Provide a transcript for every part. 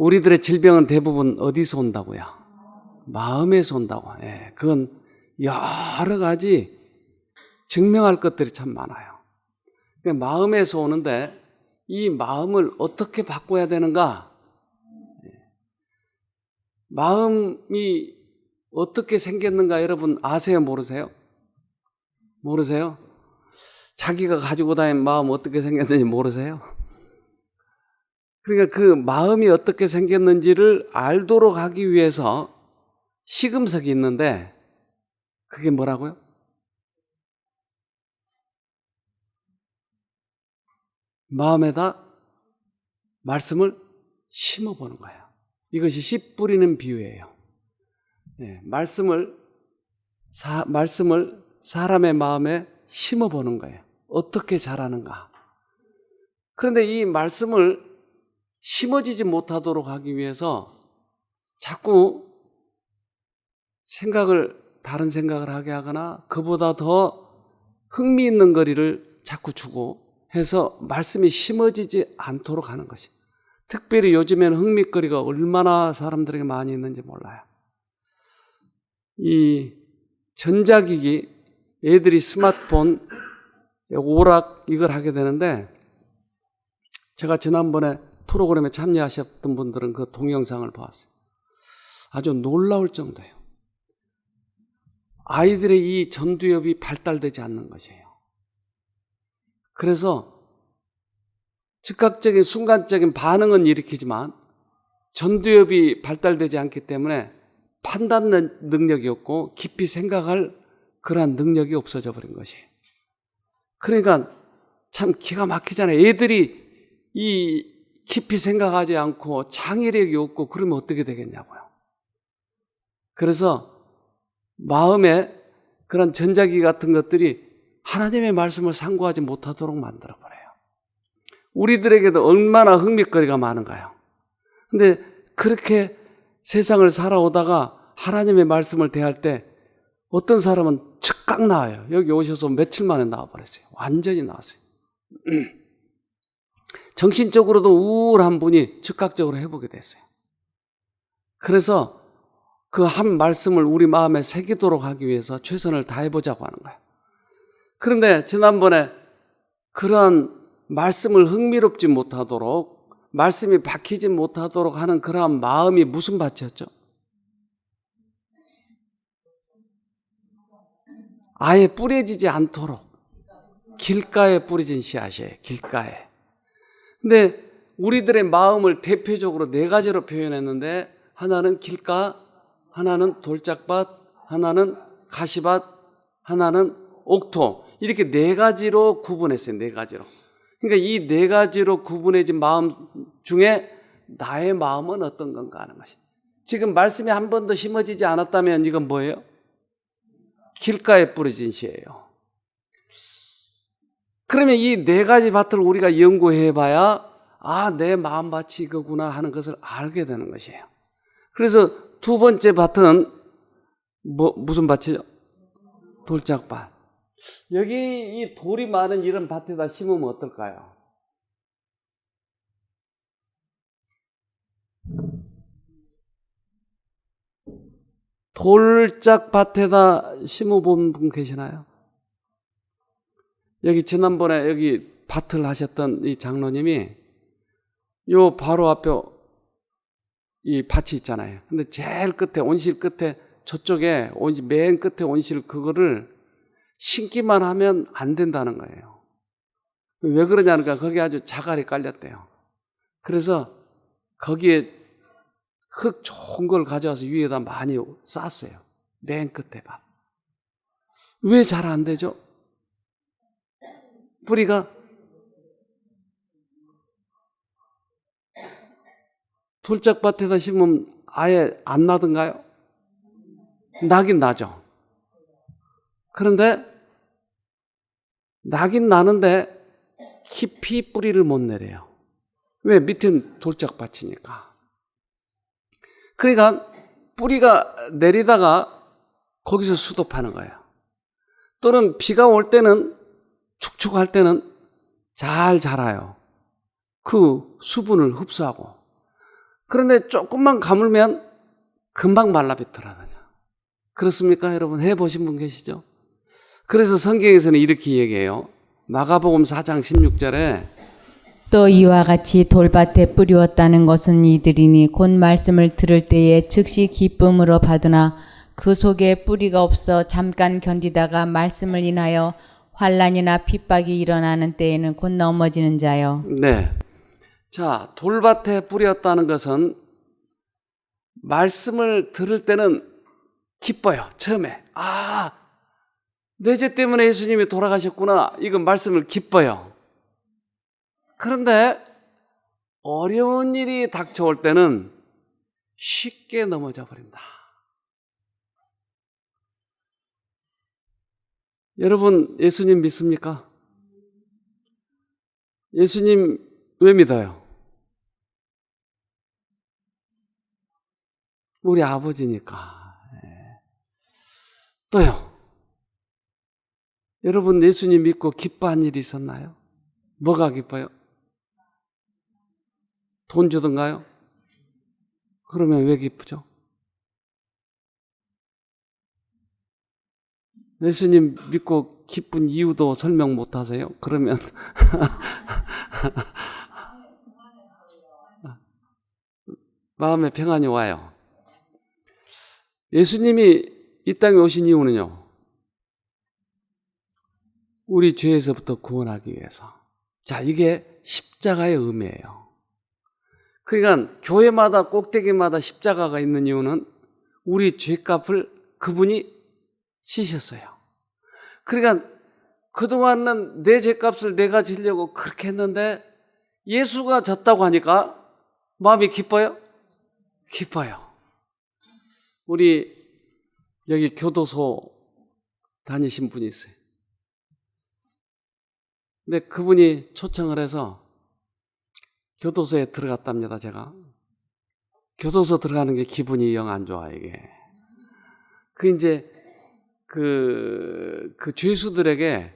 우리들의 질병은 대부분 어디서 온다고요? 마음에서 온다고. 예, 그건 여러 가지 증명할 것들이 참 많아요. 마음에서 오는데 이 마음을 어떻게 바꿔야 되는가? 마음이 어떻게 생겼는가 여러분 아세요? 모르세요? 모르세요? 자기가 가지고 다니는 마음 어떻게 생겼는지 모르세요? 그러니까 그 마음이 어떻게 생겼는지를 알도록 하기 위해서 시금석이 있는데 그게 뭐라고요? 마음에다 말씀을 심어보는 거예요. 이것이 씨 뿌리는 비유예요. 네, 말씀을 사람의 마음에 심어보는 거예요. 어떻게 자라는가. 그런데 이 말씀을 심어지지 못하도록 하기 위해서 자꾸 다른 생각을 하게 하거나 그보다 더 흥미있는 거리를 자꾸 주고 해서 말씀이 심어지지 않도록 하는 것이. 특별히 요즘에는 흥미거리가 얼마나 사람들에게 많이 있는지 몰라요. 이 전자기기, 애들이 스마트폰, 오락 이걸 하게 되는데 제가 지난번에 프로그램에 참여하셨던 분들은 그 동영상을 보았어요. 아주 놀라울 정도예요. 아이들의 이 전두엽이 발달되지 않는 것이에요. 그래서 즉각적인 순간적인 반응은 일으키지만 전두엽이 발달되지 않기 때문에 판단 능력이 없고 깊이 생각할 그러한 능력이 없어져 버린 것이에요. 그러니까 참 기가 막히잖아요. 애들이 이 깊이 생각하지 않고 창의력이 없고 그러면 어떻게 되겠냐고요. 그래서 마음에 그런 전자기 같은 것들이 하나님의 말씀을 상고하지 못하도록 만들어버려요. 우리들에게도 얼마나 흥미거리가 많은가요? 근데 그렇게 세상을 살아오다가 하나님의 말씀을 대할 때 어떤 사람은 즉각 나와요. 여기 오셔서 며칠 만에 나와버렸어요. 완전히 나왔어요. 정신적으로도 우울한 분이 즉각적으로 회복이 됐어요. 그래서 그 한 말씀을 우리 마음에 새기도록 하기 위해서 최선을 다해보자고 하는 거예요. 그런데 지난번에 그러한 말씀을 흥미롭지 못하도록 말씀이 박히지 못하도록 하는 그러한 마음이 무슨 밭이었죠? 아예 뿌려지지 않도록 길가에 뿌려진 씨앗이에요. 길가에. 근데 우리들의 마음을 대표적으로 4가지로 표현했는데 하나는 길가, 하나는 돌짝밭, 하나는 가시밭, 하나는 옥토. 이렇게 4가지로 구분했어요. 4가지로. 그러니까 이 4가지로 구분해진 마음 중에 나의 마음은 어떤 건가 하는 것이. 지금 말씀이 한 번도 심어지지 않았다면 이건 뭐예요? 길가에 뿌려진 씨예요. 그러면 이 4가지 밭을 우리가 연구해 봐야 내 마음밭이 이거구나 하는 것을 알게 되는 것이에요. 그래서 2번째 밭은 무슨 밭이죠? 돌짝밭. 여기 이 돌이 많은 이런 밭에다 심으면 어떨까요? 돌짝밭에다 심어본 분 계시나요? 여기 지난번에 여기 밭을 하셨던 이 장로님이 요 바로 앞에 이 밭이 있잖아요. 근데 제일 끝에 온실 끝에 저쪽에 맨 끝에 온실 그거를 심기만 하면 안 된다는 거예요. 왜 그러냐니까 거기 아주 자갈이 깔렸대요. 그래서 거기에 흙 좋은 걸 가져와서 위에다 많이 쌌어요. 맨 끝에 밭. 왜 잘 안 되죠? 뿌리가 돌짝밭에다 심으면 아예 안 나던가요? 나긴 나죠. 그런데 나긴 나는데 깊이 뿌리를 못 내려요. 왜? 밑은 돌짝밭이니까. 그러니까 뿌리가 내리다가 거기서 수독하는 거예요. 또는 비가 올 때는 축축할 때는 잘 자라요. 그 수분을 흡수하고. 그런데 조금만 가물면 금방 말라비틀어요. 그렇습니까? 여러분 해보신 분 계시죠? 그래서 성경에서는 이렇게 얘기해요. 마가복음 4장 16절에 또 이와 같이 돌밭에 뿌리었다는 것은 이들이니 곧 말씀을 들을 때에 즉시 기쁨으로 받으나 그 속에 뿌리가 없어 잠깐 견디다가 말씀을 인하여 환난이나 핍박이 일어나는 때에는 곧 넘어지는 자요. 네. 자, 돌밭에 뿌렸다는 것은 말씀을 들을 때는 기뻐요. 처음에. 아, 내 죄 때문에 예수님이 돌아가셨구나. 이건 말씀을 기뻐요. 그런데 어려운 일이 닥쳐올 때는 쉽게 넘어져 버립니다. 여러분, 예수님 믿습니까? 예수님 왜 믿어요? 우리 아버지니까. 또요. 여러분, 예수님 믿고 기뻐한 일이 있었나요? 뭐가 기뻐요? 돈 주던가요? 그러면 왜 기쁘죠? 예수님 믿고 기쁜 이유도 설명 못 하세요? 그러면 마음에 평안이 와요. 예수님이 이 땅에 오신 이유는요, 우리 죄에서부터 구원하기 위해서. 자, 이게 십자가의 의미예요. 그러니까 교회마다 꼭대기마다 십자가가 있는 이유는 우리 죄값을 그분이 지셨어요. 그러니까 그동안은 내 죄값을 내가 지려고 그렇게 했는데 예수가 졌다고 하니까 마음이 기뻐요? 기뻐요. 우리 여기 교도소 다니신 분이 있어요. 근데 그분이 초청을 해서 교도소에 들어갔답니다, 제가. 교도소 들어가는 게 기분이 영 안 좋아, 이게. 이제 그 죄수들에게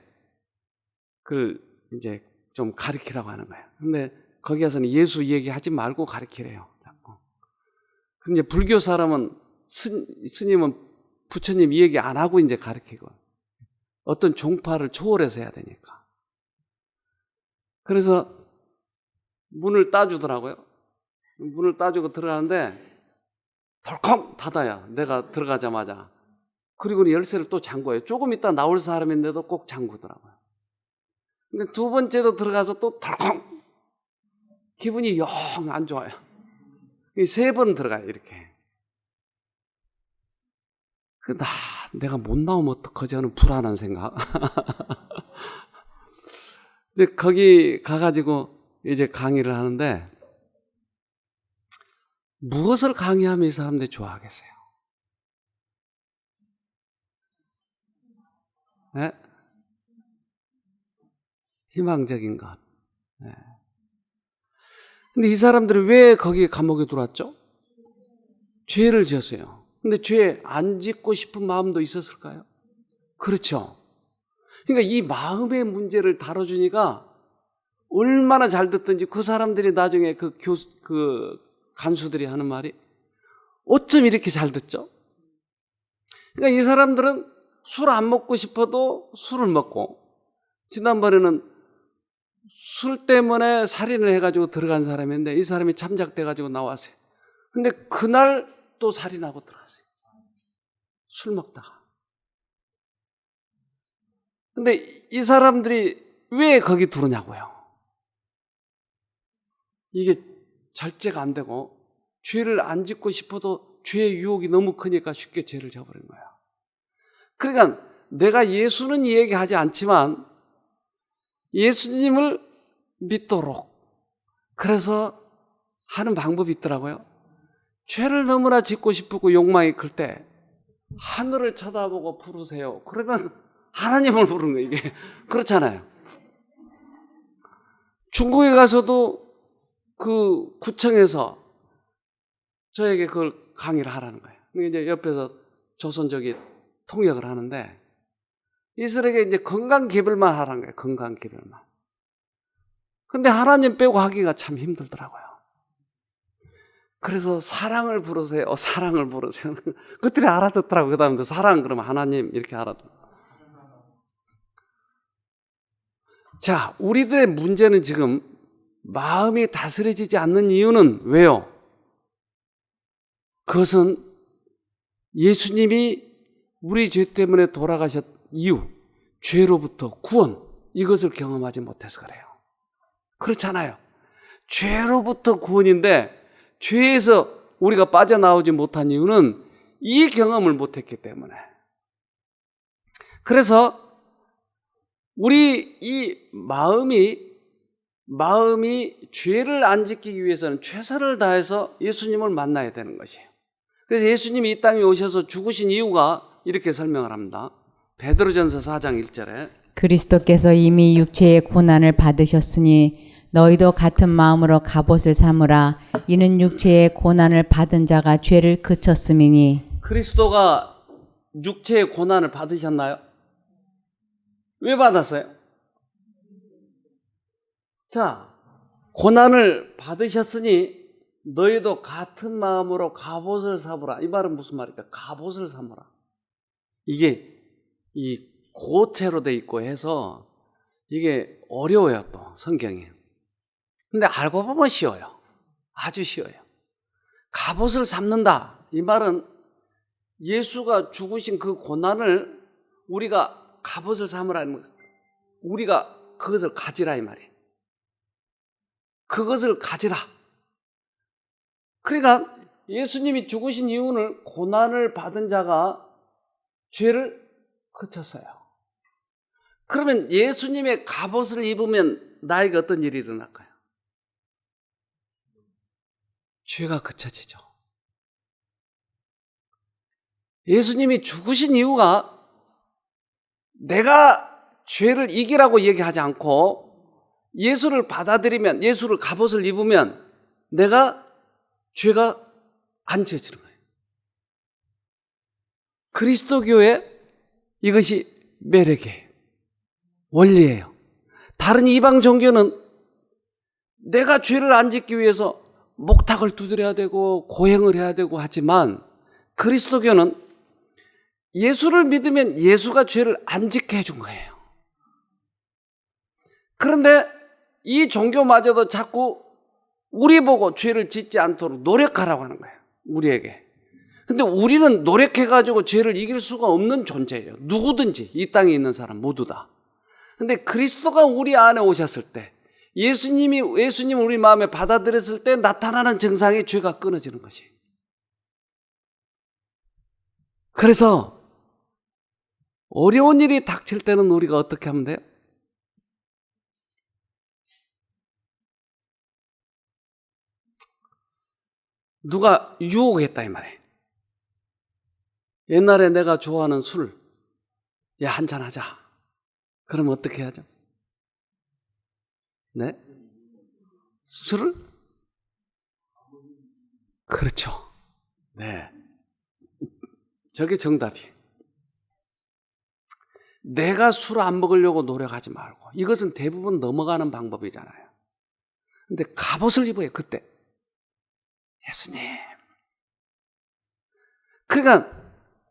그걸 이제 좀 가르치라고 하는 거예요. 근데 거기 가서는 예수 얘기하지 말고 가르치래요. 자꾸. 근데 불교 사람은 스님은 부처님 얘기 안 하고 이제 가르치고 어떤 종파를 초월해서 해야 되니까. 그래서 문을 따주더라고요. 문을 따주고 들어가는데 덜컹 닫아요. 내가 들어가자마자. 그리고 열쇠를 또 잠궈요. 조금 있다 나올 사람인데도 꼭 잠그더라고요. 근데 두 번째도 들어가서 또 덜컹. 기분이 영 안 좋아요. 세 번 들어가요, 이렇게. 내가 못 나오면 어떡하지 하는 불안한 생각. 이제 거기 가가지고 이제 강의를 하는데 무엇을 강의하면 이 사람들이 좋아하겠어요? 네? 희망적인 것. 네. 근데 이 사람들이 왜 거기 감옥에 들어왔죠? 죄를 지었어요. 근데 죄 안 짓고 싶은 마음도 있었을까요? 그렇죠. 그러니까 이 마음의 문제를 다뤄주니까 얼마나 잘 듣든지 그 사람들이 나중에 그 간수들이 하는 말이 어쩜 이렇게 잘 듣죠? 그러니까 이 사람들은 술 안 먹고 싶어도 술을 먹고, 지난번에는 술 때문에 살인을 해가지고 들어간 사람인데 이 사람이 참작돼가지고 나왔어요. 근데 그날 또 살인하고 들어갔어요. 술 먹다가. 근데 이 사람들이 왜 거기 들어오냐고요. 이게 절제가 안 되고 죄를 안 짓고 싶어도 죄의 유혹이 너무 크니까 쉽게 죄를 져버린 거야. 그러니까 내가 예수는 얘기하지 않지만 예수님을 믿도록, 그래서 하는 방법이 있더라고요. 죄를 너무나 짓고 싶고 욕망이 클 때 하늘을 쳐다보고 부르세요. 그러면 하나님을 부르는 거예요. 이게 그렇잖아요. 중국에 가서도 그 구청에서 저에게 그걸 강의를 하라는 거예요. 이제 옆에서 조선족이 통역을 하는데 이들에게 이제 건강 개별만 하라는 거예요. 건강 개별만. 근데 하나님 빼고 하기가 참 힘들더라고요. 그래서 사랑을 부르세요. 사랑을 부르세요. 그들이 알아듣더라고요. 그 다음에 사랑 그러면 하나님 이렇게 알아듣고. 자, 우리들의 문제는 지금 마음이 다스려지지 않는 이유는 왜요? 그것은 예수님이 우리 죄 때문에 돌아가셨 이유, 죄로부터 구원, 이것을 경험하지 못해서 그래요. 그렇잖아요. 죄로부터 구원인데 죄에서 우리가 빠져나오지 못한 이유는 이 경험을 못했기 때문에. 그래서 우리 이 마음이 죄를 안 짓기 위해서는 최선을 다해서 예수님을 만나야 되는 것이에요. 그래서 예수님이 이 땅에 오셔서 죽으신 이유가 이렇게 설명을 합니다. 베드로전서 4장 1절에 그리스도께서 이미 육체의 고난을 받으셨으니 너희도 같은 마음으로 갑옷을 삼으라. 이는 육체의 고난을 받은 자가 죄를 그쳤음이니. 그리스도가 육체의 고난을 받으셨나요? 왜 받았어요? 자, 고난을 받으셨으니 너희도 같은 마음으로 갑옷을 삼으라. 이 말은 무슨 말일까? 갑옷을 삼으라. 이게 이 고체로 돼 있고 해서 이게 어려워요, 또 성경이. 근데 알고 보면 쉬워요. 아주 쉬워요. 갑옷을 삼는다. 이 말은 예수가 죽으신 그 고난을 우리가 갑옷을 삼으라는 거예요. 우리가 그것을 가지라 이 말이에요. 그것을 가지라. 그러니까 예수님이 죽으신 이유는 고난을 받은 자가 죄를 그쳤어요. 그러면 예수님의 갑옷을 입으면 나에게 어떤 일이 일어날까요? 죄가 그쳐지죠. 예수님이 죽으신 이유가 내가 죄를 이기라고 얘기하지 않고 예수를 받아들이면, 예수를 갑옷을 입으면 내가 죄가 안 지어지는 거예요. 그리스도교의 이것이 매력이에요. 원리예요. 다른 이방 종교는 내가 죄를 안 짓기 위해서 목탁을 두드려야 되고 고행을 해야 되고 하지만 그리스도교는 예수를 믿으면 예수가 죄를 안 짓게 해준 거예요. 그런데 이 종교마저도 자꾸 우리 보고 죄를 짓지 않도록 노력하라고 하는 거예요. 우리에게. 근데 우리는 노력해가지고 죄를 이길 수가 없는 존재예요. 누구든지 이 땅에 있는 사람 모두 다. 근데 그리스도가 우리 안에 오셨을 때 예수님을 우리 마음에 받아들였을 때 나타나는 증상이 죄가 끊어지는 것이. 그래서 어려운 일이 닥칠 때는 우리가 어떻게 하면 돼요? 누가 유혹했다 이 말이에요. 옛날에 내가 좋아하는 술, 야 한잔 하자. 그러면 어떻게 하죠? 네? 술을? 그렇죠. 네. 저게 정답이에요. 내가 술 안 먹으려고 노력하지 말고. 이것은 대부분 넘어가는 방법이잖아요. 근데 갑옷을 입어요, 그때. 예수님. 그러니까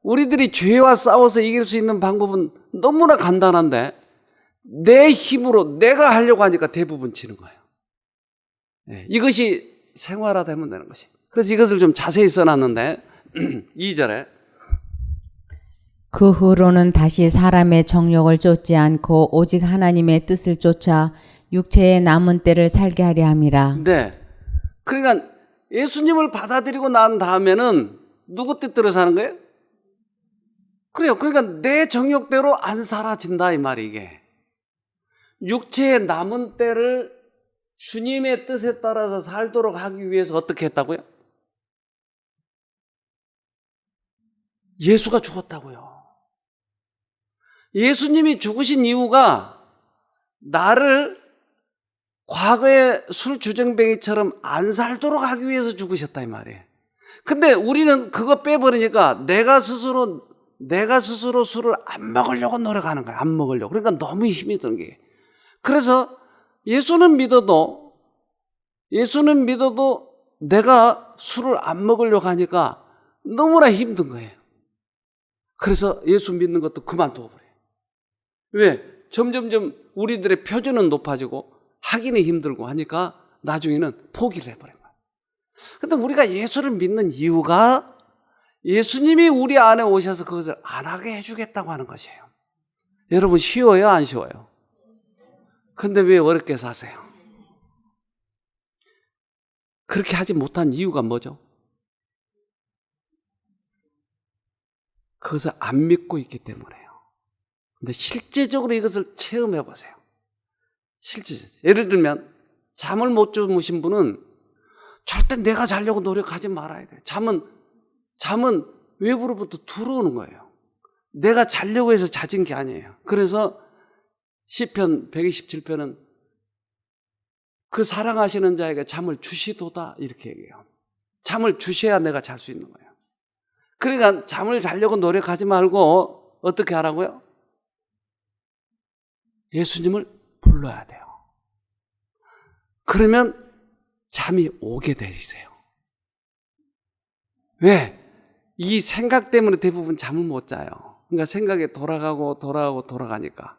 우리들이 죄와 싸워서 이길 수 있는 방법은 너무나 간단한데 내 힘으로 내가 하려고 하니까 대부분 지는 거예요. 네, 이것이 생활화되면 되는 것이. 그래서 이것을 좀 자세히 써놨는데 2절에 그 후로는 다시 사람의 정욕을 쫓지 않고 오직 하나님의 뜻을 쫓아 육체의 남은 때를 살게 하려 함이라. 네. 그러니까 예수님을 받아들이고 난 다음에는 누구 뜻대로 사는 거예요? 그래요. 그러니까 내 정욕대로 안 살아진다 이 말이 이게. 육체의 남은 때를 주님의 뜻에 따라서 살도록 하기 위해서 어떻게 했다고요? 예수가 죽었다고요. 예수님이 죽으신 이유가 나를 과거의 술 주정뱅이처럼 안 살도록 하기 위해서 죽으셨다 이 말이에요. 근데 우리는 그거 빼버리니까 내가 스스로 술을 안 먹으려고 노력하는 거야. 안 먹으려고. 그러니까 너무 힘이 드는 게. 그래서 예수는 믿어도 내가 술을 안 먹으려고 하니까 너무나 힘든 거예요. 그래서 예수 믿는 것도 그만둬버려요. 왜? 점점점 우리들의 표준은 높아지고 하기는 힘들고 하니까 나중에는 포기를 해버린 거예요. 근데 우리가 예수를 믿는 이유가 예수님이 우리 안에 오셔서 그것을 안 하게 해주겠다고 하는 것이에요. 여러분, 쉬워요? 안 쉬워요? 근데 왜 어렵게 사세요? 그렇게 하지 못한 이유가 뭐죠? 그것을 안 믿고 있기 때문에요. 근데 실제적으로 이것을 체험해 보세요. 예를 들면 잠을 못 주무신 분은 절대 내가 자려고 노력하지 말아야 돼요. 잠은 외부로부터 들어오는 거예요. 내가 자려고 해서 잦은 게 아니에요. 그래서 시편 127편은 그 사랑하시는 자에게 잠을 주시도다 이렇게 얘기해요. 잠을 주셔야 내가 잘 수 있는 거예요. 그러니까 잠을 자려고 노력하지 말고 어떻게 하라고요? 예수님을 불러야 돼요. 그러면 잠이 오게 돼 있어요. 왜? 이 생각 때문에 대부분 잠을 못 자요. 그러니까 생각이 돌아가니까.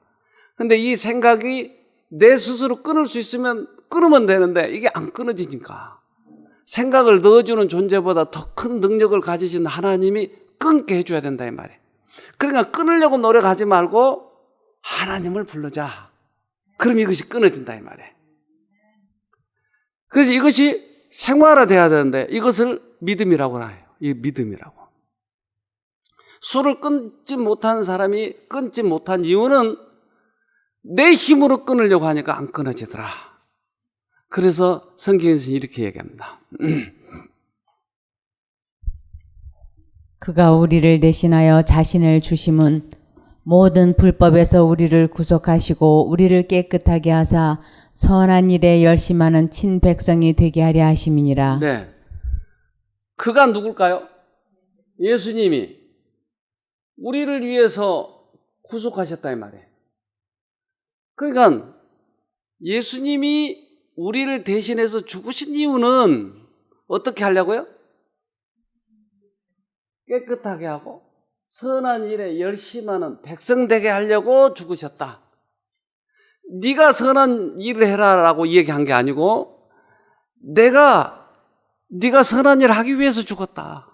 근데 이 생각이 내 스스로 끊을 수 있으면 끊으면 되는데 이게 안 끊어지니까 생각을 넣어주는 존재보다 더 큰 능력을 가지신 하나님이 끊게 해줘야 된다 이 말이에요. 그러니까 끊으려고 노력하지 말고 하나님을 부르자. 그럼 이것이 끊어진다 이 말이에요. 그래서 이것이 생활화돼야 되는데 이것을 믿음이라고 해요. 이 믿음이라고. 술을 끊지 못한 사람이 끊지 못한 이유는 내 힘으로 끊으려고 하니까 안 끊어지더라. 그래서 성경에서는 이렇게 얘기합니다. 그가 우리를 대신하여 자신을 주심은 모든 불법에서 우리를 구속하시고 우리를 깨끗하게 하사 선한 일에 열심하는 친백성이 되게 하려 하심이니라. 네. 그가 누굴까요? 예수님이 우리를 위해서 구속하셨다 이 말이에요. 그러니까 예수님이 우리를 대신해서 죽으신 이유는 어떻게 하려고요? 깨끗하게 하고 선한 일에 열심하는 백성 되게 하려고 죽으셨다. 네가 선한 일을 해라라고 얘기한 게 아니고 네가 선한 일을 하기 위해서 죽었다.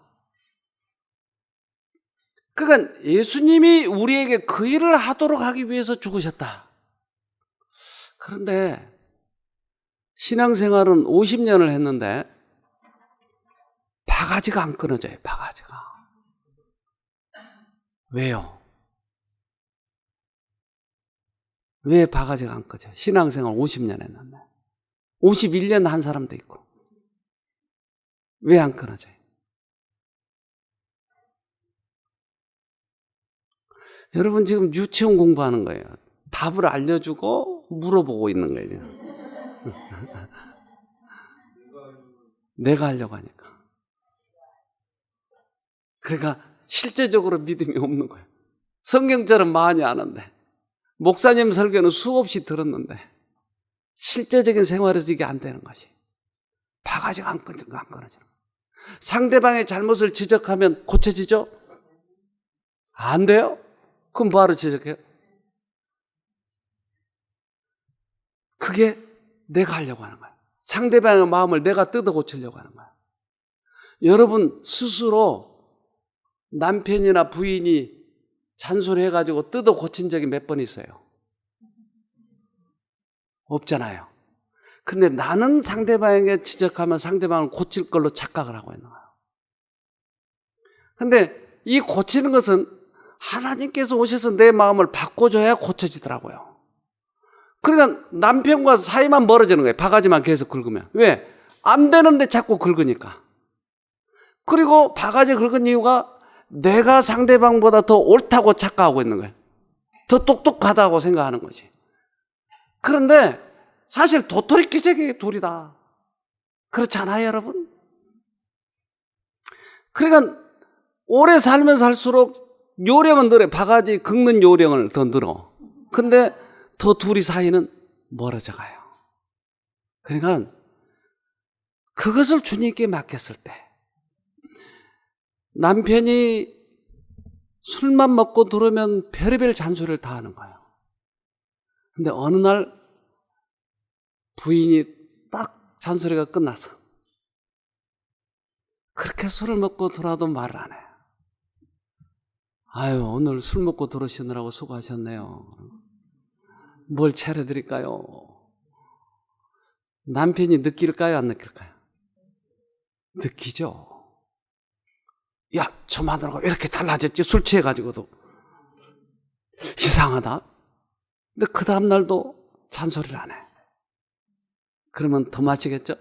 그러니까 예수님이 우리에게 그 일을 하도록 하기 위해서 죽으셨다. 그런데 신앙생활은 50년을 했는데 바가지가 안 끊어져요. 바가지가. 왜요? 왜 바가지가 안 꺼져요? 신앙생활 50년 했는데 51년 한 사람도 있고 왜 안 끊어져요? 여러분 지금 유치원 공부하는 거예요. 답을 알려주고 물어보고 있는 거예요. 내가 하려고 하니까. 그러니까 실제적으로 믿음이 없는 거예요. 성경처럼 많이 아는데 목사님 설교는 수없이 들었는데 실제적인 생활에서 이게 안 되는 것이. 바가지가 안 끊어지는 거예요. 상대방의 잘못을 지적하면 고쳐지죠? 안 돼요? 그럼 뭐하러 지적해요? 그게 내가 하려고 하는 거예요. 상대방의 마음을 내가 뜯어 고치려고 하는 거예요. 여러분 스스로 남편이나 부인이 잔소리해가지고 뜯어 고친 적이 몇 번 있어요? 없잖아요. 근데 나는 상대방에게 지적하면 상대방을 고칠 걸로 착각을 하고 있는 거예요. 근데 이 고치는 것은 하나님께서 오셔서 내 마음을 바꿔줘야 고쳐지더라고요. 그러니까 남편과 사이만 멀어지는 거예요. 바가지만 계속 긁으면. 왜? 안 되는데 자꾸 긁으니까. 그리고 바가지 긁은 이유가 내가 상대방보다 더 옳다고 착각하고 있는 거예요. 더 똑똑하다고 생각하는 거지. 그런데 사실 도토리 기적의 둘이다. 그렇지 않아요, 여러분? 그러니까 오래 살면 살수록 요령은 늘어요. 바가지 긁는 요령을 더 늘어. 근데 더 둘이 사이는 멀어져 가요. 그러니까 그것을 주님께 맡겼을 때 남편이 술만 먹고 들어오면 별의별 잔소리를 다 하는 거예요. 근데 어느 날 부인이 딱 잔소리가 끝나서 그렇게 술을 먹고 들어와도 말을 안 해요. 아유, 오늘 술 먹고 들어오시느라고 수고하셨네요. 뭘 차려드릴까요? 남편이 느낄까요? 안 느낄까요? 느끼죠. 야, 저 마누라가 왜 이렇게 달라졌지? 술 취해가지고도. 이상하다. 근데 그 다음날도 잔소리를 안 해. 그러면 더 마시겠죠?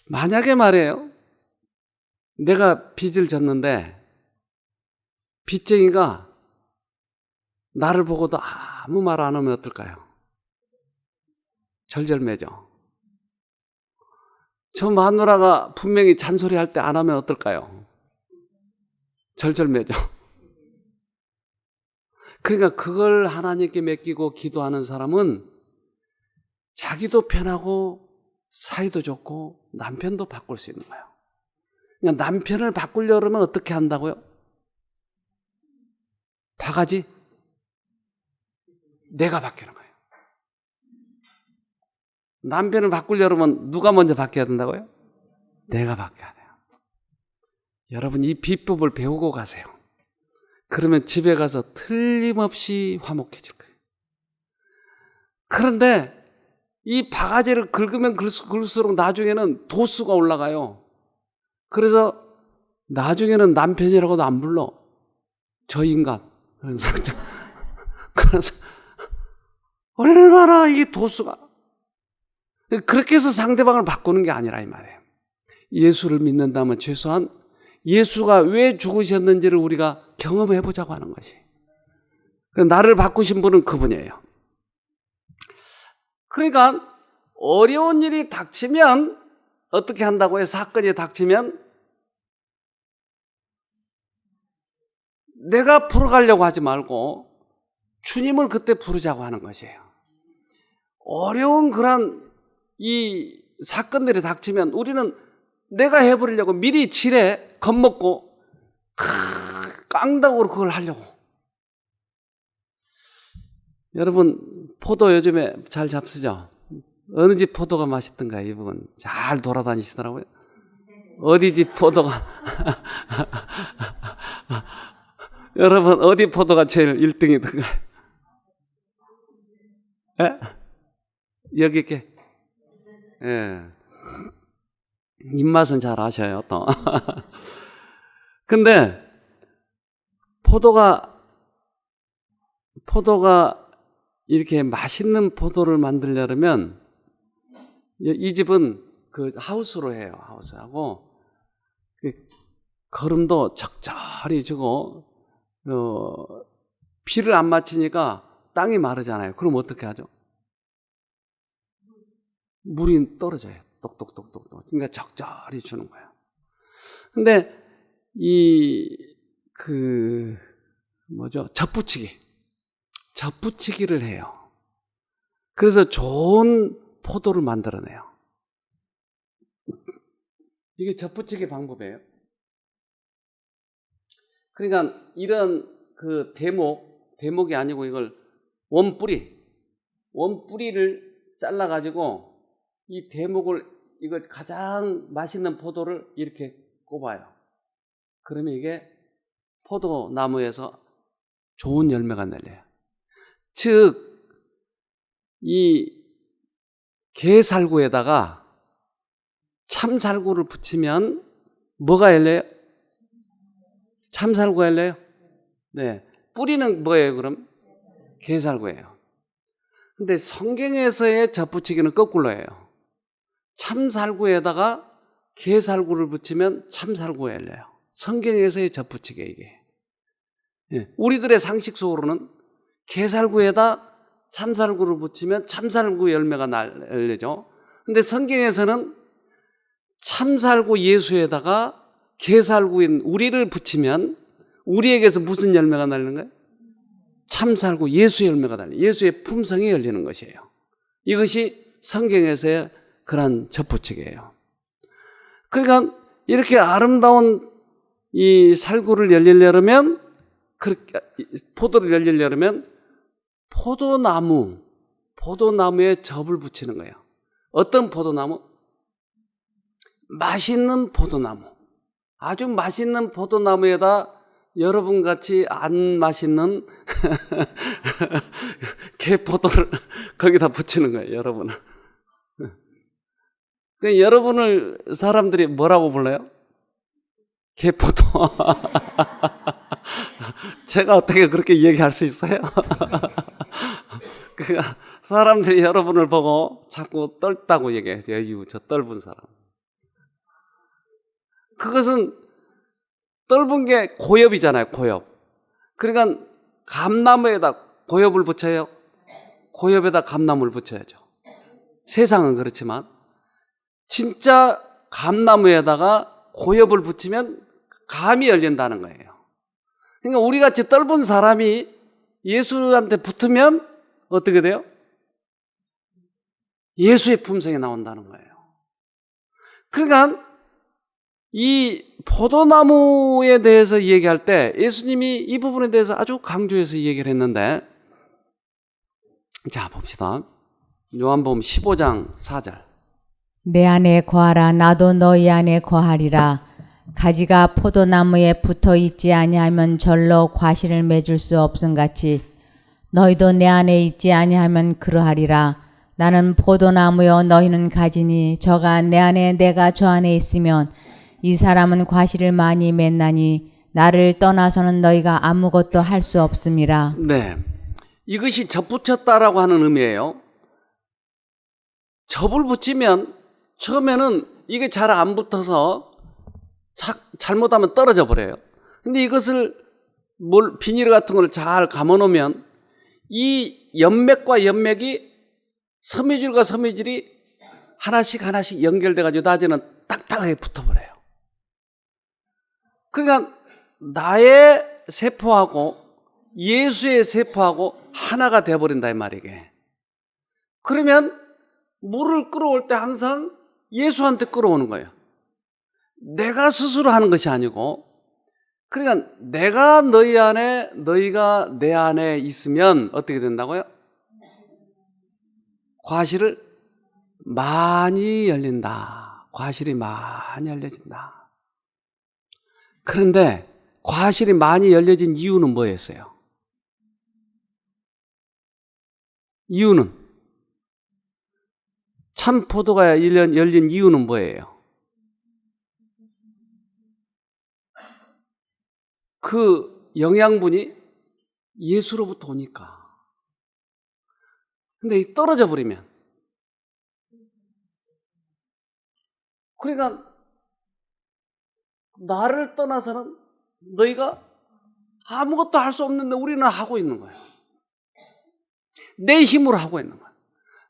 만약에 말이에요, 내가 빚을 졌는데 빚쟁이가 나를 보고도 아무 말 안 하면 어떨까요? 절절매죠. 저 마누라가 분명히 잔소리할 때 안 하면 어떨까요? 절절매죠. 그러니까 그걸 하나님께 맡기고 기도하는 사람은 자기도 편하고 사이도 좋고 남편도 바꿀 수 있는 거예요. 그러니까 남편을 바꾸려고 그러면 어떻게 한다고요? 바가지? 내가 바뀌는 거예요. 남편을 바꾸려고 하면 누가 먼저 바뀌어야 된다고요? 내가 바뀌어야 돼요. 여러분, 이 비법을 배우고 가세요. 그러면 집에 가서 틀림없이 화목해질 거예요. 그런데 이 바가지를 긁으면 긁을수록 나중에는 도수가 올라가요. 그래서 나중에는 남편이라고도 안 불러. 저 인간. 그래서 얼마나 이 도수가. 그렇게 해서 상대방을 바꾸는 게 아니라 이 말이에요. 예수를 믿는다면 최소한 예수가 왜 죽으셨는지를 우리가 경험해 보자고 하는 것이. 나를 바꾸신 분은 그분이에요. 그러니까 어려운 일이 닥치면 어떻게 한다고요? 사건이 닥치면 내가 부르가려고 하지 말고 주님을 그때 부르자고 하는 것이에요. 어려운 그런 이 사건들이 닥치면 우리는 내가 해버리려고 미리 지레 겁먹고 깡다구로 그걸 하려고. 여러분, 포도 요즘에 잘 잡수죠? 어느 집 포도가 맛있던가요? 이분 잘 돌아다니시더라고요. 어디 집 포도가 여러분, 어디 포도가 제일 1등이던가요? 예? 여기 있게. 예. 입맛은 잘 아셔요, 또. 근데 포도가 이렇게 맛있는 포도를 만들려면 이 집은 그 하우스로 해요. 하우스하고 거름도 적절히 주고 비를 안 맞히니까 땅이 마르잖아요. 그럼 어떻게 하죠? 물이 떨어져요. 똑똑똑똑. 그러니까 적절히 주는 거예요. 근데 젖붙이기를 해요. 그래서 좋은 포도를 만들어내요. 이게 젖붙이기 방법이에요. 그러니까 이런 그 대목이 아니고 이걸 원뿌리를 잘라가지고 이 대목을 이걸 가장 맛있는 포도를 이렇게 꼽아요. 그러면 이게 포도나무에서 좋은 열매가 날려요. 즉, 이 게살구에다가 참살구를 붙이면 뭐가 열려요? 참살구가 열려요? 네. 뿌리는 뭐예요, 그럼? 게살구예요. 근데 성경에서의 젖붙이기는 거꾸로예요. 참살구에다가 게살구를 붙이면 참살구가 열려요. 성경에서의 젖붙이기 이게. 예. 우리들의 상식 속으로는 게살구에다 참살구를 붙이면 참살구 열매가 열리죠. 근데 성경에서는 참살구 예수에다가 게살구인 우리를 붙이면 우리에게서 무슨 열매가 날리는 거예요? 참살구 예수 열매가 달려요. 예수의 품성이 열리는 것이에요. 이것이 성경에서의 그런 접붙이기예요. 그러니까 이렇게 아름다운 이 살구를 열리려면, 그렇게 포도를 열리려면 포도나무에 접을 붙이는 거예요. 어떤 포도나무? 맛있는 포도나무. 아주 맛있는 포도나무에다 여러분 같이 안 맛있는 개포도를 거기다 붙이는 거예요, 여러분은. 그 여러분을 사람들이 뭐라고 불러요? 개포도. 제가 어떻게 그렇게 얘기할 수 있어요? 그 사람들이 여러분을 보고 자꾸 떫다고 얘기해요. 여기 저 떫은 사람. 그것은 떫은 게 고엽이잖아요, 고엽. 그러니까 감나무에다 고엽을 붙여요. 고엽에다 감나무를 붙여야죠. 세상은 그렇지만 진짜 감나무에다가 고엽을 붙이면 감이 열린다는 거예요. 그러니까 우리 같이 떫은 사람이 예수한테 붙으면 어떻게 돼요? 예수의 품성이 나온다는 거예요. 그러니까 이 포도나무에 대해서 얘기할 때 예수님이 이 부분에 대해서 아주 강조해서 얘기를 했는데, 자 봅시다. 요한복음 15장 4절. 내 안에 거하라 나도 너희 안에 거하리라. 가지가 포도나무에 붙어 있지 아니하면 절로 과실을 맺을 수 없음같이 너희도 내 안에 있지 아니하면 그러하리라. 나는 포도나무요 너희는 가지니 저가 내 안에 내가 저 안에 있으면 이 사람은 과실을 많이 맺나니 나를 떠나서는 너희가 아무것도 할 수 없음이라. 네, 이것이 접붙였다라고 하는 의미예요. 접을 붙이면 처음에는 이게 잘 안 붙어서 잘못하면 떨어져 버려요. 근데 이것을 비닐 같은 걸 잘 감아 놓으면 이 연맥과 연맥이 섬유줄과 섬유줄이 하나씩 연결돼 가지고 낮에는 딱딱하게 붙어버려요. 그러니까 나의 세포하고 예수의 세포하고 하나가 되어버린다 이 말이게. 그러면 물을 끌어올 때 항상 예수한테 끌어오는 거예요. 내가 스스로 하는 것이 아니고. 그러니까 내가 너희 안에 너희가 내 안에 있으면 어떻게 된다고요? 과실을 많이 열린다. 과실이 많이 열려진다. 그런데 과실이 많이 열려진 이유는 뭐였어요? 이유는 참 포도가 열린 이유는 뭐예요? 그 영양분이 예수로부터 오니까. 근데 떨어져 버리면, 그러니까 나를 떠나서는 너희가 아무것도 할 수 없는데 우리는 하고 있는 거예요. 내 힘으로 하고 있는 거예요.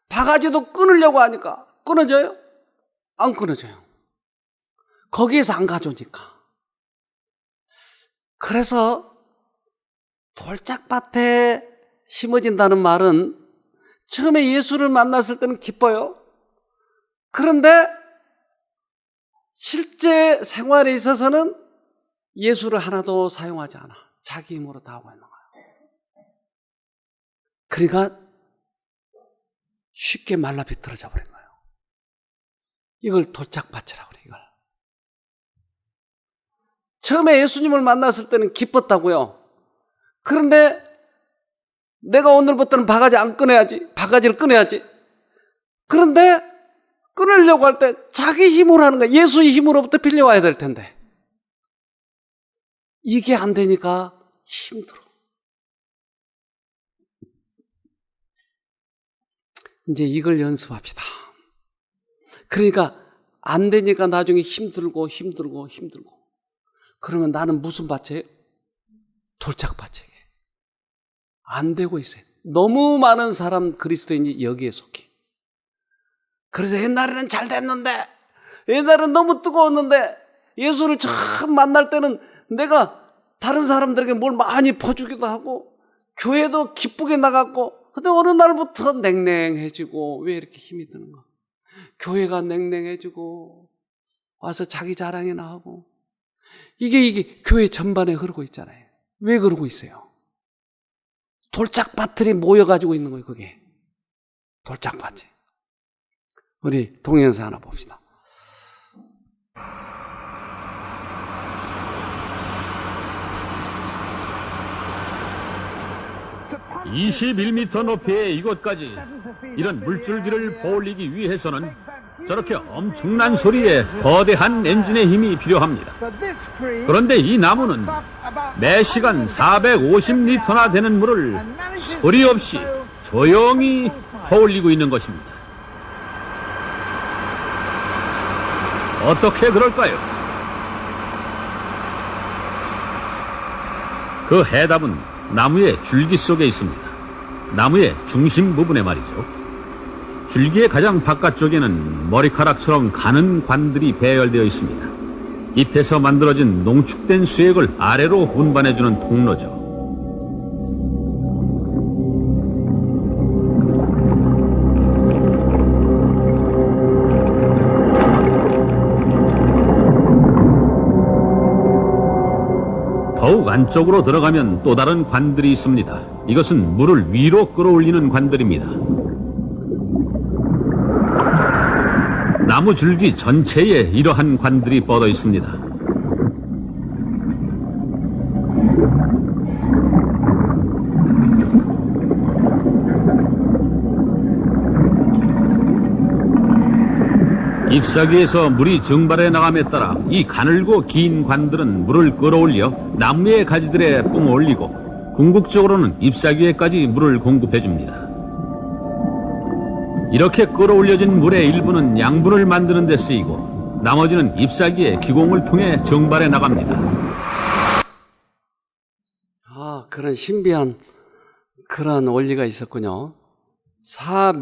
바가지도 끊으려고 하니까 끊어져요? 안 끊어져요. 거기에서 안 가져오니까. 그래서 돌짝밭에 심어진다는 말은 처음에 예수를 만났을 때는 기뻐요. 그런데 실제 생활에 있어서는 예수를 하나도 사용하지 않아. 자기 힘으로 다 하고 있는 거예요. 그러니까 쉽게 말라 비틀어져 버린 거예요. 이걸 돌짝밭이라고 그래요. 이걸. 처음에 예수님을 만났을 때는 기뻤다고요. 그런데 내가 오늘부터는 바가지를 꺼내야지. 그런데 끊으려고 할 때 자기 힘으로 하는 거야. 예수의 힘으로부터 빌려와야 될 텐데. 이게 안 되니까 힘들어. 이제 이걸 연습합시다. 그러니까 안 되니까 나중에 힘들고. 그러면 나는 무슨 밭이에요? 돌짝밭이에요. 안 되고 있어요. 너무 많은 사람 그리스도인이 여기에 속해. 그래서 옛날에는 잘 됐는데, 옛날에는 너무 뜨거웠는데, 예수를 처음 만날 때는 내가 다른 사람들에게 뭘 많이 퍼주기도 하고, 교회도 기쁘게 나갔고, 근데 어느 날부터 냉랭해지고 왜 이렇게 힘이 드는가? 교회가 냉랭해지고 와서 자기 자랑이나 하고 이게 교회 전반에 흐르고 있잖아요. 왜 그러고 있어요? 돌짝밭들이 모여가지고 있는 거예요. 그게 돌짝밭이. 우리 동영상 하나 봅시다. 21m 높이의 이곳까지 이런 물줄기를 퍼올리기 위해서는 저렇게 엄청난 소리에 거대한 엔진의 힘이 필요합니다. 그런데 이 나무는 매 시간 450리터나 되는 물을 소리 없이 조용히 퍼올리고 있는 것입니다. 어떻게 그럴까요? 그 해답은 나무의 줄기 속에 있습니다. 나무의 중심 부분에 말이죠. 줄기의 가장 바깥쪽에는 머리카락처럼 가는 관들이 배열되어 있습니다. 잎에서 만들어진 농축된 수액을 아래로 운반해주는 통로죠. 더욱 안쪽으로 들어가면 또 다른 관들이 있습니다. 이것은 물을 위로 끌어올리는 관들입니다. 나무 줄기 전체에 이러한 관들이 뻗어 있습니다. 잎사귀에서 물이 증발해 나감에 따라 이 가늘고 긴 관들은 물을 끌어올려 나무의 가지들에 뿜어 올리고 궁극적으로는 잎사귀에까지 물을 공급해 줍니다. 이렇게 끌어올려진 물의 일부는 양분을 만드는 데 쓰이고 나머지는 잎사귀의 기공을 통해 증발해 나갑니다. 그런 신비한 그런 원리가 있었군요.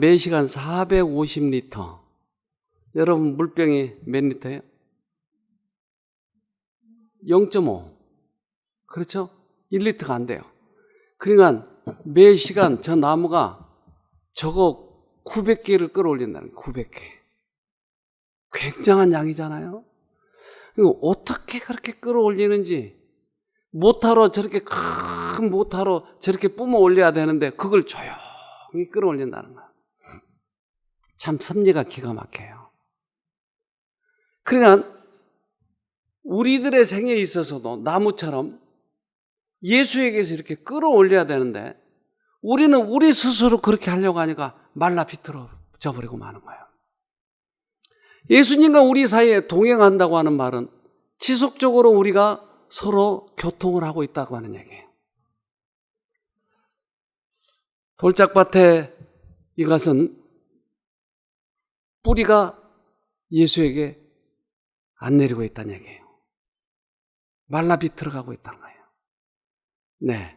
매시간 450리터. 여러분 물병이 몇 리터예요? 0.5. 그렇죠? 1리터가 안 돼요. 그러니까 매 시간 저 나무가 저거 900개를 끌어올린다는 거예요. 900개. 굉장한 양이잖아요. 어떻게 그렇게 끌어올리는지 모타로 저렇게 큰 모타로 저렇게 뿜어 올려야 되는데 그걸 조용히 끌어올린다는 거예요. 참 섭리가 기가 막혀요. 그러니까 우리들의 생에 있어서도 나무처럼 예수에게서 이렇게 끌어올려야 되는데 우리는 우리 스스로 그렇게 하려고 하니까 말라 비틀어져 버리고 마는 거예요. 예수님과 우리 사이에 동행한다고 하는 말은 지속적으로 우리가 서로 교통을 하고 있다고 하는 얘기예요. 돌짝밭에 이것은 뿌리가 예수에게 안 내리고 있다는 얘기예요. 말라 비틀어가고 있다는 거예요. 네.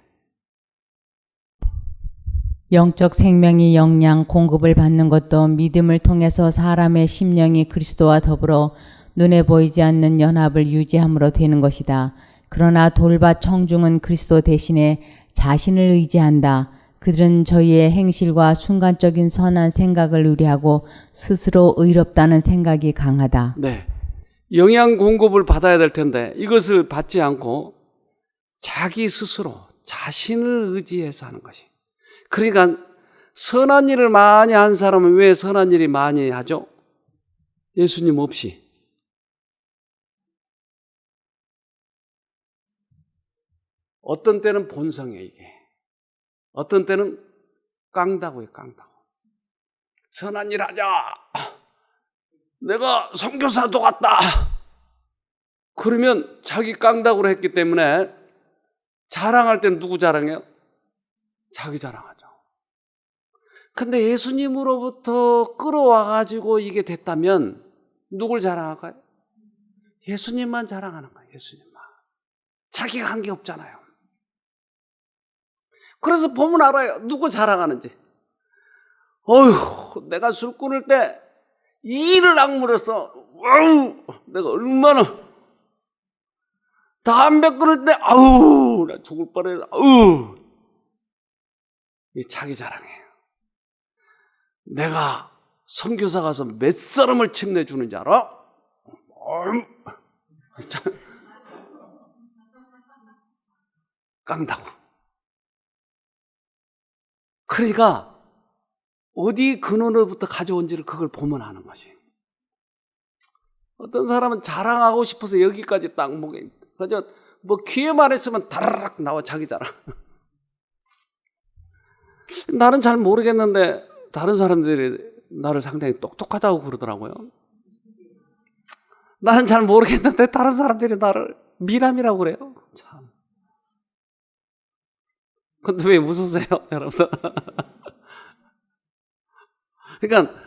영적 생명이 영양 공급을 받는 것도 믿음을 통해서 사람의 심령이 그리스도와 더불어 눈에 보이지 않는 연합을 유지함으로 되는 것이다. 그러나 돌밭 청중은 그리스도 대신에 자신을 의지한다. 그들은 저희의 행실과 순간적인 선한 생각을 의뢰하고 스스로 의롭다는 생각이 강하다. 네. 영양 공급을 받아야 될 텐데 이것을 받지 않고 자기 스스로 자신을 의지해서 하는 것이. 그러니까 선한 일을 많이 한 사람은 왜 선한 일이 많이 하죠? 예수님 없이. 어떤 때는 본성이에요, 이게. 어떤 때는 깡다고요, 깡다고. 선한 일 하자. 내가 선교사도 갔다. 그러면 자기 깡다구로 했기 때문에 자랑할 때는 누구 자랑해요? 자기 자랑하죠. 근데 예수님으로부터 끌어와가지고 이게 됐다면 누굴 자랑할까요? 예수님만 자랑하는 거예요. 예수님만. 자기가 한 게 없잖아요. 그래서 보면 알아요. 누구 자랑하는지. 어휴, 내가 술 끊을 때 이를 악물었어. 와우, 내가 얼마나. 담배 끊을 때, 아우, 나 죽을 뻔해. 아우. 이 자기 자랑이에요. 내가 선교사 가서 몇 사람을 침내주는지 알아? 깡다고. 그러니까 어디 근원으로부터 가져온지를 그걸 보면 아는 것이. 어떤 사람은 자랑하고 싶어서 여기까지 딱 목에 그저 뭐 귀에만 했으면 다라락 나와 자기 자랑. 나는 잘 모르겠는데 다른 사람들이 나를 상당히 똑똑하다고 그러더라고요. 나는 잘 모르겠는데 다른 사람들이 나를 미남이라고 그래요. 참. 근데 왜 웃으세요, 여러분? 그러니까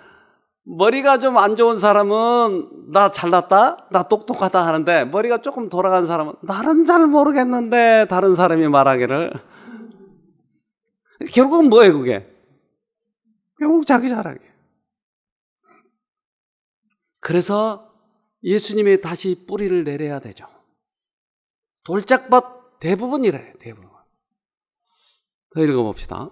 머리가 좀 안 좋은 사람은 나 잘났다, 나 똑똑하다 하는데 머리가 조금 돌아간 사람은 나는 잘 모르겠는데 다른 사람이 말하기를. 결국은 뭐예요, 그게? 결국 자기 자랑이에요. 그래서 예수님이 다시 뿌리를 내려야 되죠. 돌짝밭 대부분 이래요, 대부분. 더 읽어봅시다.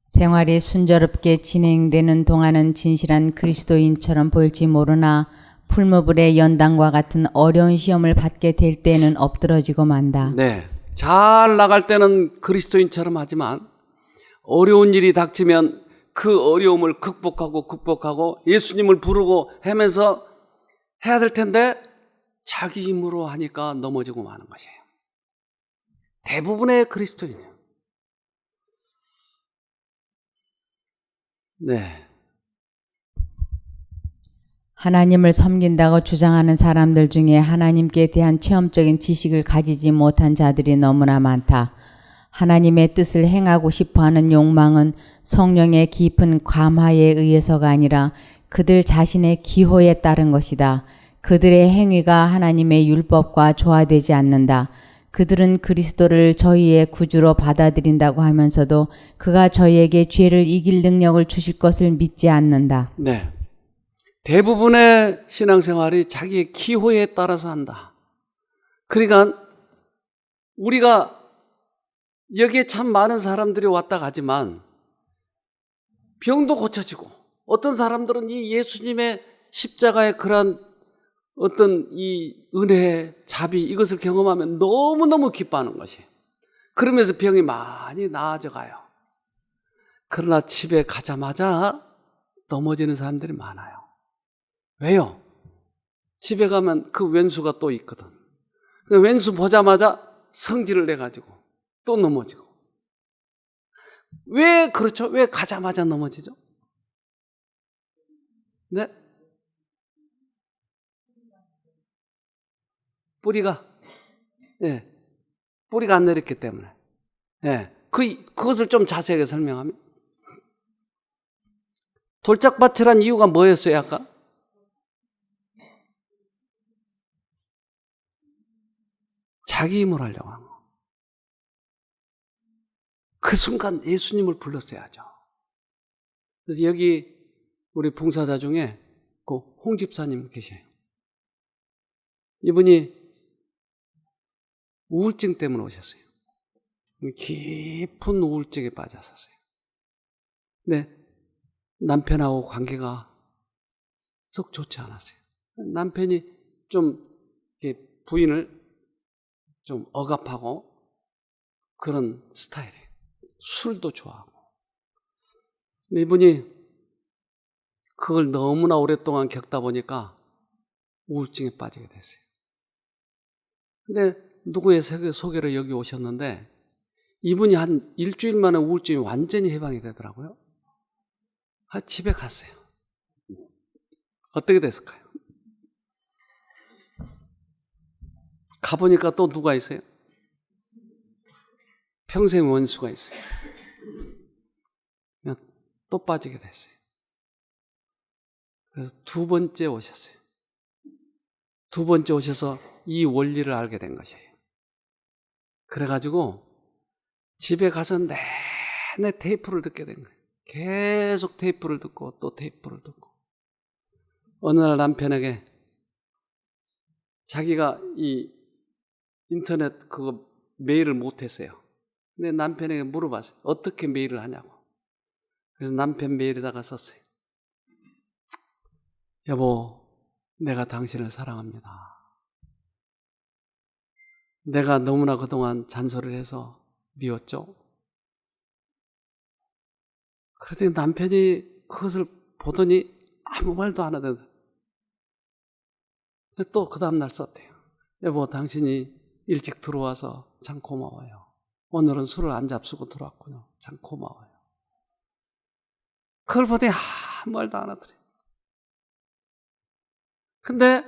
생활이 순조롭게 진행되는 동안은 진실한 그리스도인처럼 보일지 모르나 풀무불의 연단과 같은 어려운 시험을 받게 될 때는 엎드러지고 만다. 네, 잘 나갈 때는 그리스도인처럼 하지만 어려운 일이 닥치면 그 어려움을 극복하고 예수님을 부르고 하면서 해야 될 텐데 자기 힘으로 하니까 넘어지고 마는 것이에요. 대부분의 그리스도인이에요. 네. 하나님을 섬긴다고 주장하는 사람들 중에 하나님께 대한 체험적인 지식을 가지지 못한 자들이 너무나 많다. 하나님의 뜻을 행하고 싶어하는 욕망은 성령의 깊은 감화에 의해서가 아니라 그들 자신의 기호에 따른 것이다. 그들의 행위가 하나님의 율법과 조화되지 않는다. 그들은 그리스도를 저희의 구주로 받아들인다고 하면서도 그가 저희에게 죄를 이길 능력을 주실 것을 믿지 않는다. 네. 대부분의 신앙생활이 자기의 기호에 따라서 한다. 그러니까 우리가 여기에 참 많은 사람들이 왔다 가지만 병도 고쳐지고 어떤 사람들은 이 예수님의 십자가의 그러한 어떤 이 은혜, 자비 이것을 경험하면 너무너무 기뻐하는 것이. 그러면서 병이 많이 나아져 가요. 그러나 집에 가자마자 넘어지는 사람들이 많아요. 왜요? 집에 가면 그 왼수가 또 있거든. 그 왼수 보자마자 성질을 내가지고 또 넘어지고. 왜 그렇죠? 왜 가자마자 넘어지죠? 네? 뿌리가, 예, 뿌리가 안 내렸기 때문에. 예, 그것을 좀 자세하게 설명하면. 돌짝밭이란 이유가 뭐였어요, 아까? 자기 힘으로 하려고 한 거. 그 순간 예수님을 불렀어야죠. 그래서 여기 우리 봉사자 중에 그 홍 집사님 계셔요. 이분이 우울증 때문에 오셨어요. 깊은 우울증에 빠졌었어요. 근데 남편하고 관계가 썩 좋지 않았어요. 남편이 좀 이렇게 부인을 좀 억압하고 그런 스타일이에요. 술도 좋아하고. 근데 이분이 그걸 너무나 오랫동안 겪다 보니까 우울증에 빠지게 됐어요. 근데 누구의 소개로 여기 오셨는데 이분이 한 일주일 만에 우울증이 완전히 해방이 되더라고요. 집에 갔어요. 어떻게 됐을까요? 가보니까 또 누가 있어요? 평생 원수가 있어요. 그냥 또 빠지게 됐어요. 그래서 두 번째 오셨어요. 두 번째 오셔서 이 원리를 알게 된 것이에요. 그래가지고 집에 가서 내내 테이프를 듣게 된 거예요. 계속 테이프를 듣고 또 테이프를 듣고. 어느 날 남편에게 자기가 이 인터넷 그거 메일을 못했어요. 근데 남편에게 물어봤어요. 어떻게 메일을 하냐고. 그래서 남편 메일에다가 썼어요. 여보, 내가 당신을 사랑합니다. 내가 너무나 그동안 잔소리를 해서 미웠죠. 그랬더니 남편이 그것을 보더니 아무 말도 안 하더니 또 그 다음날 썼대요. 여보, 당신이 일찍 들어와서 참 고마워요. 오늘은 술을 안 잡수고 들어왔군요. 참 고마워요. 그걸 보더니 아무 말도 안 하더래요. 근데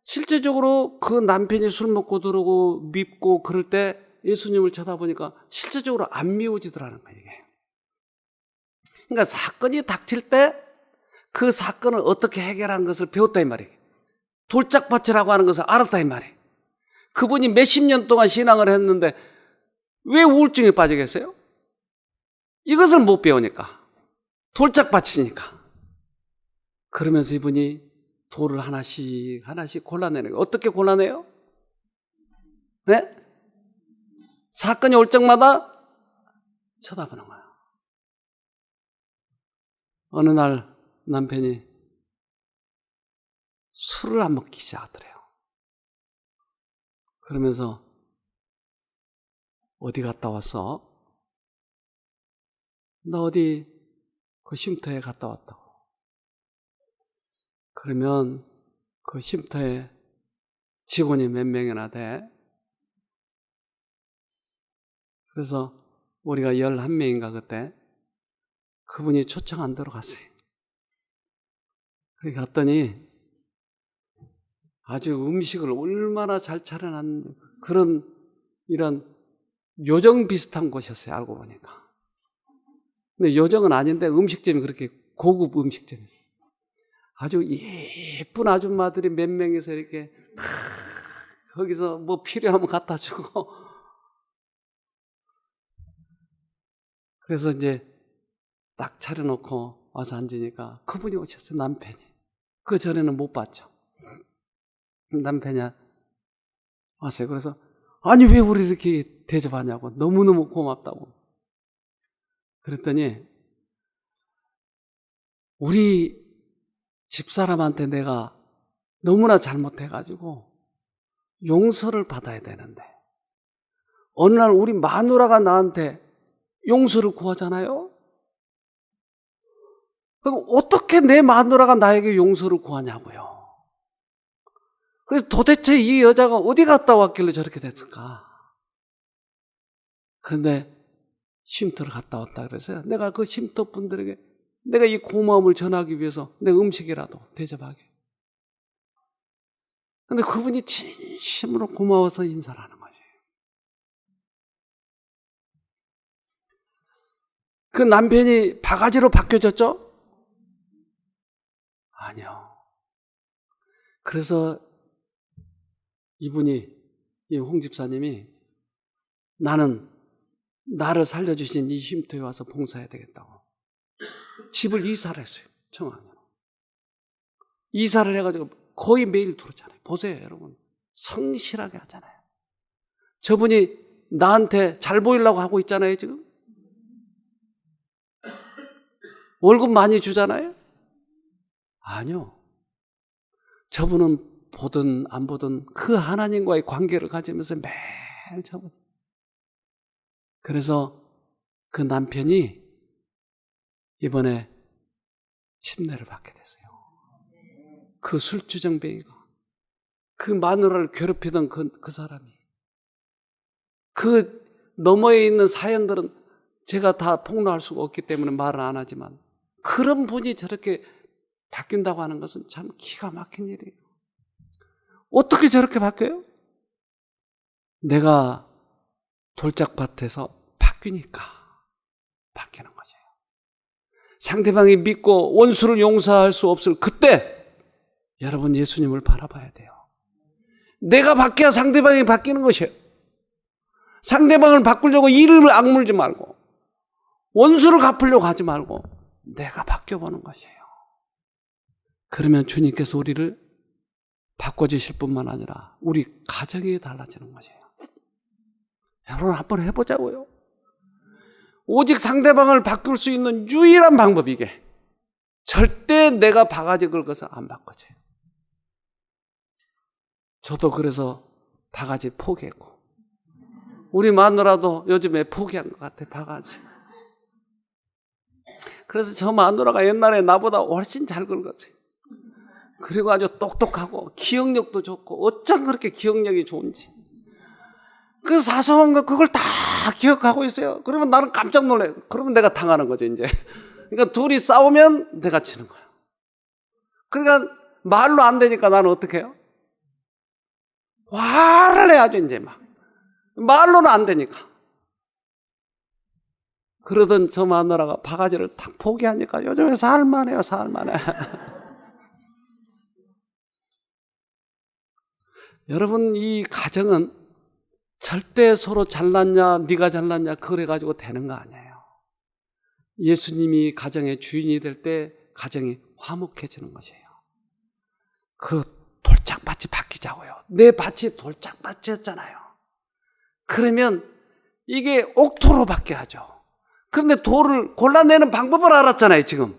실제적으로 그 남편이 술 먹고 들어오고 밉고 그럴 때 예수님을 쳐다보니까 실제적으로 안 미워지더라는 거예요, 이게. 그러니까 사건이 닥칠 때 그 사건을 어떻게 해결한 것을 배웠다 이 말이에요. 돌짝밭이라고 하는 것을 알았다 이 말이에요. 그분이 몇십 년 동안 신앙을 했는데 왜 우울증에 빠지겠어요? 이것을 못 배우니까. 돌짝밭이니까. 그러면서 이분이 돌을 하나씩 골라내는 거예요. 어떻게 골라내요? 네? 사건이 올 적마다 쳐다보는 거예요. 어느 날 남편이 술을 안 먹기 시작하더래요. 그러면서 어디 갔다 왔어? 나 어디 그 쉼터에 갔다 왔다고. 그러면 그 쉼터에 직원이 몇 명이나 돼? 그래서 우리가 11명인가 그때 그분이 초청 안 들어갔어요. 거기 갔더니 아주 음식을 얼마나 잘 차려놨는데 그런 이런 요정 비슷한 곳이었어요. 알고 보니까. 근데 요정은 아닌데 음식점이 그렇게 고급 음식점이에요. 아주 예쁜 아줌마들이 몇 명이서 이렇게 거기서 뭐 필요하면 갖다 주고 그래서 이제 딱 차려놓고 와서 앉으니까 그분이 오셨어요. 남편이. 그 전에는 못 봤죠. 남편이 왔어요. 그래서 아니 왜 우리 이렇게 대접하냐고. 너무너무 고맙다고. 그랬더니 우리 집사람한테 내가 너무나 잘못해가지고 용서를 받아야 되는데 어느 날 우리 마누라가 나한테 용서를 구하잖아요. 그럼 어떻게 내 마누라가 나에게 용서를 구하냐고요. 그래서 도대체 이 여자가 어디 갔다 왔길래 저렇게 됐을까? 그런데 쉼터를 갔다 왔다 그래서요. 내가 그 쉼터 분들에게 내가 이 고마움을 전하기 위해서 내 음식이라도 대접하게. 근데 그분이 진심으로 고마워서 인사를 하는 거예요. 그 남편이 바가지로 바뀌어졌죠? 아니요. 그래서 이분이, 이 홍 집사님이 나는 나를 살려주신 이 쉼터에 와서 봉사해야 되겠다고. 집을 이사를 했어요. 청왕리로. 이사를 해가지고 거의 매일 들어오잖아요. 보세요, 여러분. 성실하게 하잖아요. 저분이 나한테 잘 보이려고 하고 있잖아요, 지금. 월급 많이 주잖아요? 아니요. 저분은 보든 안 보든 그 하나님과의 관계를 가지면서 매일 저분. 그래서 그 남편이 이번에 침례를 받게 됐어요. 그 술주정뱅이가. 그 마누라를 괴롭히던 그 사람이. 그 너머에 있는 사연들은 제가 다 폭로할 수가 없기 때문에 말을 안 하지만 그런 분이 저렇게 바뀐다고 하는 것은 참 기가 막힌 일이에요. 어떻게 저렇게 바뀌어요? 내가 돌짝밭에서 바뀌니까 바뀌는 거죠. 상대방이 믿고 원수를 용서할 수 없을 그때 여러분 예수님을 바라봐야 돼요. 내가 바뀌어야 상대방이 바뀌는 것이에요. 상대방을 바꾸려고 이를 악물지 말고 원수를 갚으려고 하지 말고 내가 바뀌어보는 것이에요. 그러면 주님께서 우리를 바꿔주실 뿐만 아니라 우리 가정이 달라지는 것이에요. 여러분 한번 해보자고요. 오직 상대방을 바꿀 수 있는 유일한 방법이 이게. 절대 내가 바가지 긁어서 안 바꿔져요. 저도 그래서 바가지 포기했고, 우리 마누라도 요즘에 포기한 것 같아, 바가지. 그래서 저 마누라가 옛날에 나보다 훨씬 잘 긁었어요. 그리고 아주 똑똑하고 기억력도 좋고, 어쩜 그렇게 기억력이 좋은지. 그 사소한 거 그걸 다 기억하고 있어요. 그러면 나는 깜짝 놀라요. 그러면 내가 당하는 거죠, 이제. 그러니까 둘이 싸우면 내가 지는 거야. 그러니까 말로 안 되니까 나는 어떻게 해요? 화를 내야죠, 이제 막. 말로는 안 되니까. 그러던 저 마누라가 바가지를 탁 포기하니까 요즘에 살만해요, 살만해. 여러분, 이 가정은 절대 서로 잘났냐, 네가 잘났냐, 그래가지고 되는 거 아니에요. 예수님이 가정의 주인이 될 때 가정이 화목해지는 것이에요. 그 돌짝밭이 바뀌자고요. 내 밭이 돌짝밭이었잖아요. 그러면 이게 옥토로 바뀌어야죠. 그런데 돌을 골라내는 방법을 알았잖아요, 지금.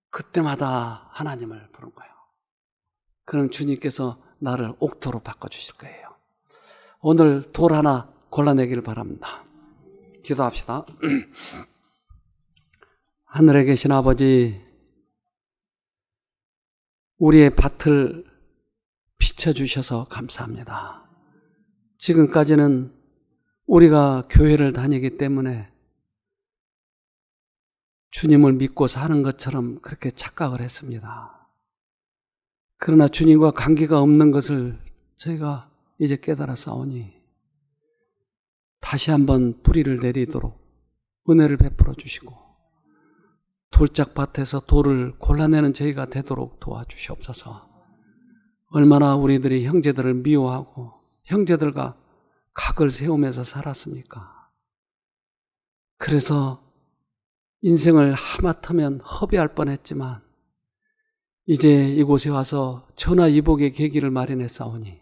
그때마다 하나님을 부른 거예요. 그럼 주님께서 나를 옥토로 바꿔주실 거예요. 오늘 돌 하나 골라내기를 바랍니다. 기도합시다. 하늘에 계신 아버지, 우리의 밭을 비춰주셔서 감사합니다. 지금까지는 우리가 교회를 다니기 때문에 주님을 믿고 사는 것처럼 그렇게 착각을 했습니다. 그러나 주님과 관계가 없는 것을 저희가 이제 깨달았사오니 다시 한번 뿌리를 내리도록 은혜를 베풀어 주시고 돌짝밭에서 돌을 골라내는 저희가 되도록 도와주시옵소서. 얼마나 우리들이 형제들을 미워하고 형제들과 각을 세우면서 살았습니까? 그래서 인생을 하마터면 허비할 뻔했지만 이제 이곳에 와서 전화위복의 계기를 마련했사오니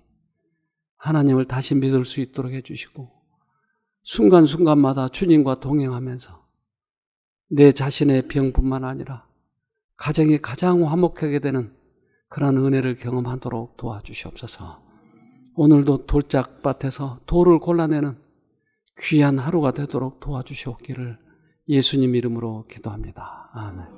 하나님을 다시 믿을 수 있도록 해주시고 순간순간마다 주님과 동행하면서 내 자신의 병뿐만 아니라 가정이 가장 화목하게 되는 그런 은혜를 경험하도록 도와주시옵소서. 오늘도 돌짝밭에서 돌을 골라내는 귀한 하루가 되도록 도와주시옵기를 예수님 이름으로 기도합니다. 아멘.